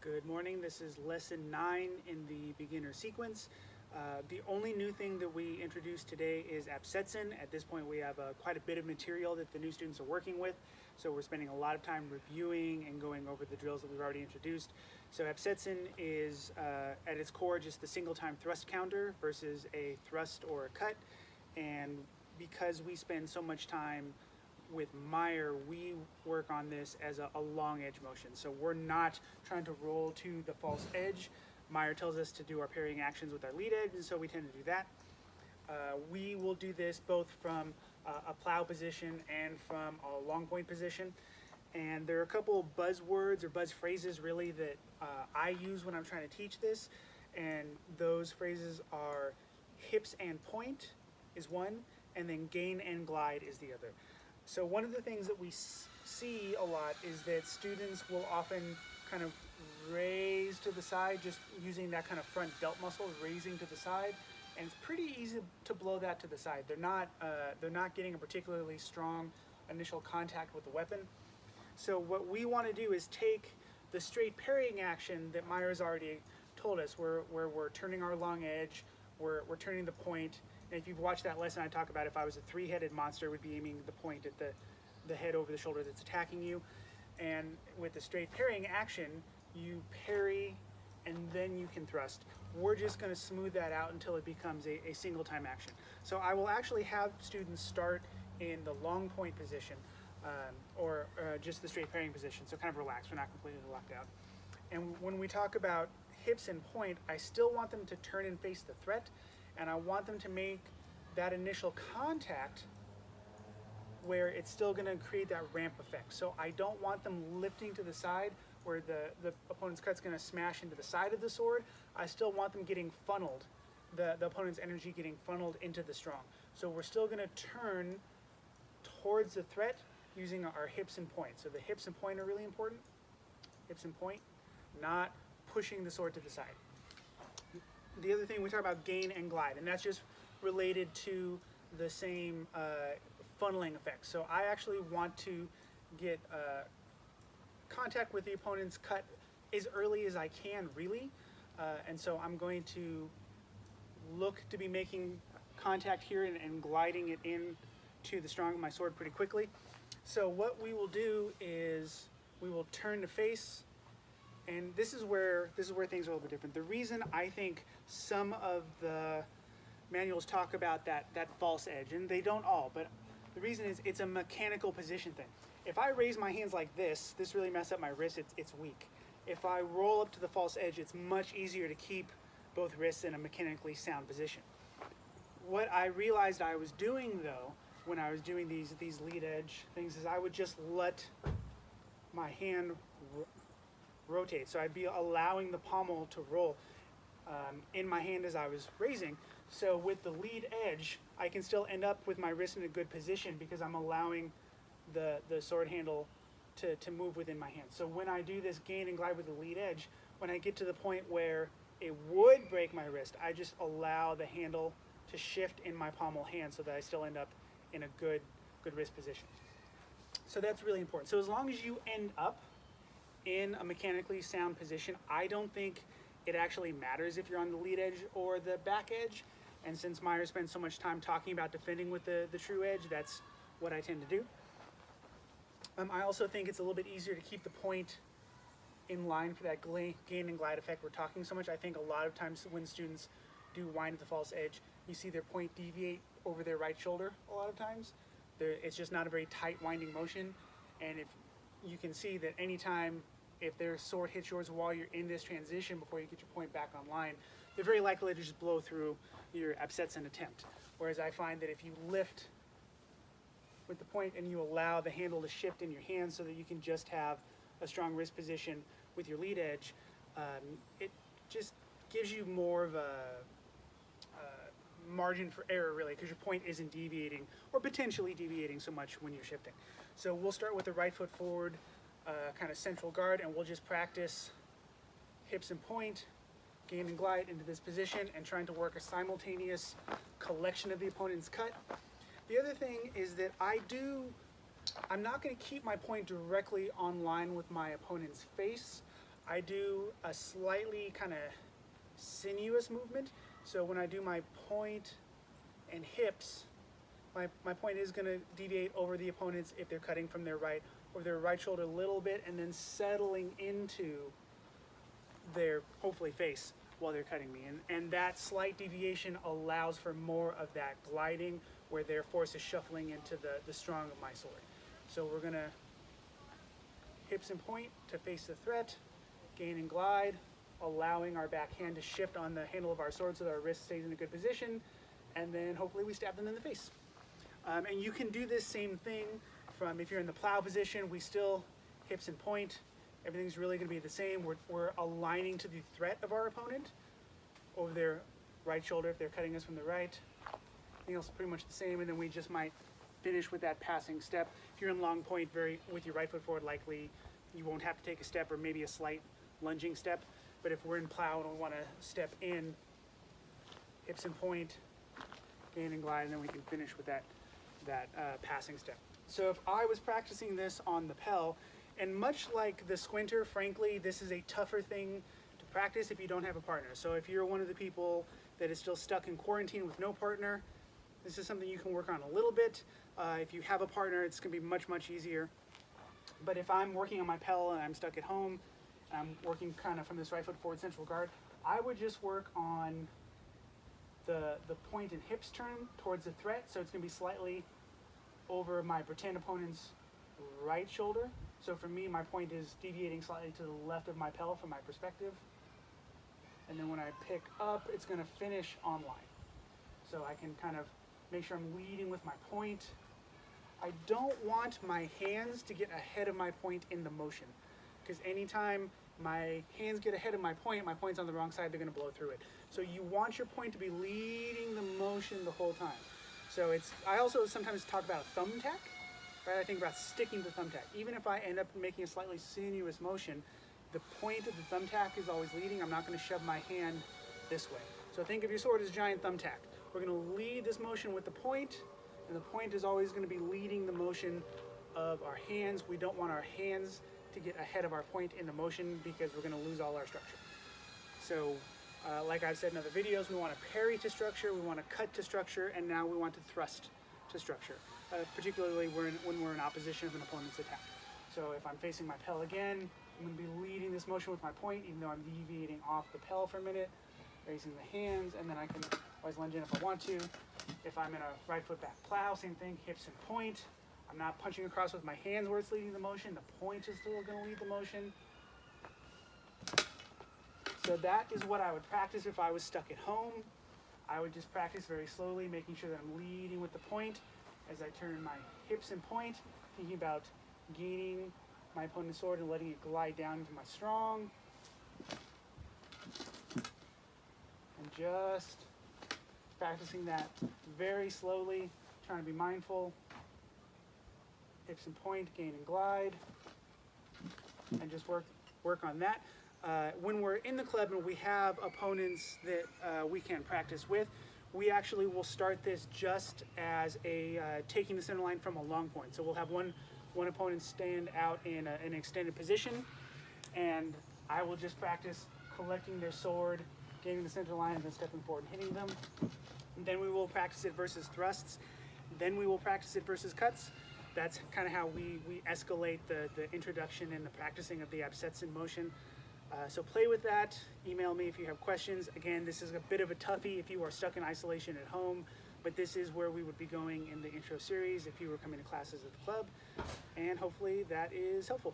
Good morning. This is lesson 9 in the beginner sequence. The only new thing that we introduced today is abstezen. At this point we have quite a bit of material that the new students are working with, so we're spending a lot of time reviewing and going over the drills that we've already introduced. So abstezen is at its core just the single time thrust counter versus a thrust or a cut, and because we spend so much time with Meyer, we work on this as a long edge motion. So we're not trying to roll to the false edge. Meyer tells us to do our parrying actions with our lead edge, and so we tend to do that. We will do this both from a plow position and from a long point position. And there are a couple buzzwords or buzz phrases really that I use when I'm trying to teach this. And those phrases are hips and point is one, and then gain and glide is the other. So one of the things that we see a lot is that students will often kind of raise to the side, just using that kind of front delt muscle, raising to the side, and it's pretty easy to blow that to the side. They're not getting a particularly strong initial contact with the weapon. So what we want to do is take the straight parrying action that Meyer's already told us, where we're turning our long edge, we're turning the point. And if you've watched that lesson, I talk about if I was a three-headed monster, would be aiming the point at the head over the shoulder that's attacking you. And with the straight parrying action, you parry and then you can thrust. We're just going to smooth that out until it becomes a single time action. So I will actually have students start in the long point position or just the straight parrying position. So kind of relaxed, we're not completely locked out. And when we talk about hips and point, I still want them to turn and face the threat, and I want them to make that initial contact where it's still going to create that ramp effect. So I don't want them lifting to the side where the opponent's cut's going to smash into the side of the sword. I still want them getting funneled, the opponent's energy getting funneled into the strong. So we're still going to turn towards the threat using our hips and point. So the hips and point are really important. Hips and point, not pushing the sword to the side. The other thing we talk about gain and glide, and that's just related to the same funneling effect. So I actually want to get contact with the opponent's cut as early as I can, really. And so I'm going to look to be making contact here and gliding it in to the strong of my sword pretty quickly. So what we will do is we will turn to face. And this is where things are a little bit different. The reason I think some of the manuals talk about that false edge, and they don't all, but the reason is it's a mechanical position thing. If I raise my hands like this really messes up my wrist, it's weak. If I roll up to the false edge, it's much easier to keep both wrists in a mechanically sound position. What I realized I was doing though, when I was doing these lead edge things, is I would just let my hand rotate. So I'd be allowing the pommel to roll in my hand as I was raising. So with the lead edge, I can still end up with my wrist in a good position because I'm allowing the sword handle to move within my hand. So when I do this gain and glide with the lead edge, when I get to the point where it would break my wrist, I just allow the handle to shift in my pommel hand so that I still end up in a good wrist position. So that's really important. So as long as you end up in a mechanically sound position, I don't think it actually matters if you're on the lead edge or the back edge. And since Meyer spends so much time talking about defending with the true edge, that's what I tend to do. I also think it's a little bit easier to keep the point in line for that gain and glide effect we're talking so much. I think a lot of times when students do wind at the false edge, you see their point deviate over their right shoulder a lot of times. It's just not a very tight winding motion. And if you can see that anytime if their sword hits yours while you're in this transition before you get your point back online, they're very likely to just blow through your abstezen attempt. Whereas I find that if you lift with the point and you allow the handle to shift in your hand so that you can just have a strong wrist position with your lead edge, it just gives you more of a margin for error, really, because your point isn't deviating or potentially deviating so much when you're shifting. So we'll start with the right foot forward, kind of central guard, and we'll just practice hips and point, gain and glide into this position, and trying to work a simultaneous collection of the opponent's cut. The other thing is that I'm not going to keep my point directly on line with my opponent's face. I do a slightly kind of sinuous movement. So when I do my point and hips, my point is going to deviate over the opponents if they're cutting from their right, or their right shoulder a little bit, and then settling into their, hopefully, face while they're cutting me. And that slight deviation allows for more of that gliding where their force is shuffling into the strong of my sword. So we're going to hips and point to face the threat, gain and glide, allowing our back hand to shift on the handle of our sword so that our wrist stays in a good position, and then hopefully we stab them in the face. And you can do this same thing from, if you're in the plow position, we still hips and point. Everything's really going to be the same. We're aligning to the threat of our opponent over their right shoulder if they're cutting us from the right. Everything else is pretty much the same, and then we just might finish with that passing step. If you're in long point, with your right foot forward, likely you won't have to take a step or maybe a slight lunging step. But if we're in plow and we want to step in, hips and point, gain and glide, and then we can finish with that passing step. So if I was practicing this on the Pel, and much like the squinter, frankly, this is a tougher thing to practice if you don't have a partner. So if you're one of the people that is still stuck in quarantine with no partner, this is something you can work on a little bit. If you have a partner, it's going to be much, much easier. But if I'm working on my Pel and I'm stuck at home, I'm working kind of from this right foot forward central guard, I would just work on the point and hips turn towards the threat. So it's going to be slightly over my pretend opponent's right shoulder. So for me, my point is deviating slightly to the left of my Pel from my perspective. And then when I pick up, it's going to finish on line. So I can kind of make sure I'm leading with my point. I don't want my hands to get ahead of my point in the motion, because anytime my hands get ahead of my point's on the wrong side, they're going to blow through it. So you want your point to be leading the motion the whole time. So I also sometimes talk about a thumbtack, right? I think about sticking the thumbtack. Even if I end up making a slightly sinuous motion, the point of the thumbtack is always leading. I'm not going to shove my hand this way. So think of your sword as a giant thumbtack. We're going to lead this motion with the point, and the point is always going to be leading the motion of our hands. We don't want our hands to get ahead of our point in the motion, because we're going to lose all our structure. So like I've said in other videos, we want to parry to structure, we want to cut to structure, and now we want to thrust to structure, particularly when we're in opposition of an opponent's attack. So if I'm facing my Pel again, I'm going to be leading this motion with my point, even though I'm deviating off the Pel for a minute, raising the hands, and then I can always lunge in if I want to. If I'm in a right foot back plow, same thing, hips and point. I'm not punching across with my hands where it's leading the motion. The point is still going to lead the motion. So that is what I would practice if I was stuck at home. I would just practice very slowly, making sure that I'm leading with the point as I turn my hips and point, thinking about gaining my opponent's sword and letting it glide down into my strong. And just practicing that very slowly, trying to be mindful. Hips and point, gain and glide, and just work on that. When we're in the club and we have opponents that we can practice with, we actually will start this just as a taking the center line from a long point. So we'll have one opponent stand out in an extended position, and I will just practice collecting their sword, gaining the center line, and then stepping forward and hitting them. And then we will practice it versus thrusts. Then we will practice it versus cuts. That's kind of how we escalate the introduction and the practicing of the abstezen motion. So play with that. Email me if you have questions. Again, this is a bit of a toughie if you are stuck in isolation at home, but this is where we would be going in the intro series if you were coming to classes at the club. And hopefully that is helpful.